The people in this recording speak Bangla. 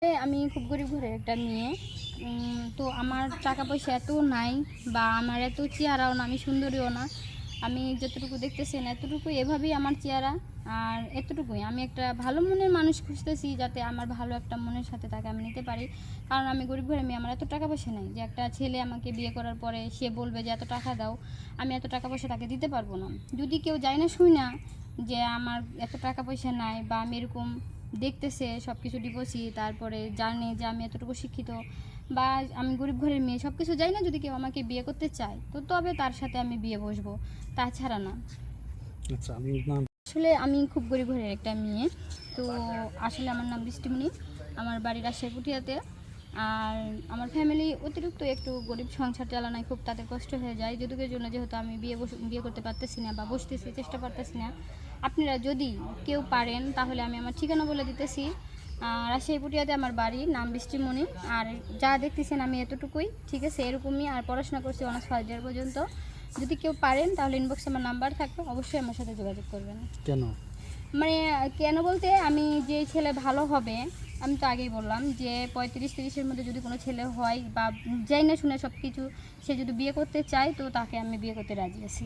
আমি খুব গরিব ঘরের একটা মেয়ে। তো আমার টাকা পয়সা এত নাই বা আমার এত চেহারাও না, আমি সুন্দরীও না। আমি যতটুকু দেখতেছেন এতটুকুই, এভাবেই আমার চেহারা। আর এতটুকুই, আমি একটা ভালো মনের মানুষ খুঁজতেছি যাতে আমার ভালো একটা মনের সাথে তাকে আমি নিতে পারি। কারণ আমি গরিব ঘরের মেয়ে, আমার এত টাকা পয়সা নেই যে একটা ছেলে আমাকে বিয়ে করার পরে সে বলবে যে এত টাকা দাও। আমি এত টাকা পয়সা তাকে দিতে পারবো না। যদি কেউ যায় না শুই না যে আমার এত টাকা পয়সা নাই বা আমি এরকম দেখতেছে সব কিছু ডিভোর্সি, তারপরে জানে যে আমি এতটুকু শিক্ষিত বা আমি গরিব ঘরের মেয়ে, সব কিছু যাই না, যদি কেউ আমাকে বিয়ে করতে চায় তো তবে তার সাথে আমি বিয়ে বসবো, তাছাড়া না। আচ্ছা, আপনার নাম? আসলে আমি খুব গরিব ঘরের একটা মেয়ে। তো আসলে আমার নাম বৃষ্টিমণি, আমার বাড়ি রাজশাহী পুঠিয়াতে। আর আমার ফ্যামিলি অতিরিক্ত একটু গরিব, সংসার চালানোয় খুব তাদের কষ্ট হয়ে যায় যৌতুকের জন্য, যেহেতু আমি বিয়ে করতে পারতেছি না বা বসতেছি, চেষ্টা পারতেছি না। আপনারা যদি কেউ পারেন তাহলে আমি আমার ঠিকানা বলে দিতেছি। রাজশাহী পুঠিয়াতে আমার বাড়ি, নাম বৃষ্টিমণি। আর যা দেখতেছেন আমি এতটুকুই, ঠিক আছে, এরকমই। আর পড়াশোনা করছি অনার্স ফার্স্ট ইয়ার পর্যন্ত। যদি কেউ পারেন তাহলে ইনবক্সে আমার নাম্বার থাকবে, অবশ্যই আমার সাথে যোগাযোগ করবেন। কেন? মানে কেন বলতে, আমি যে ছেলে ভালো হবে, আমি তো আগেই বললাম যে 35-30-এর মধ্যে যদি কোনো ছেলে হয় বা যাই না শুনে সব কিছু, সে যদি বিয়ে করতে চায় তো তাকে আমি বিয়ে করতে রাজি আছি।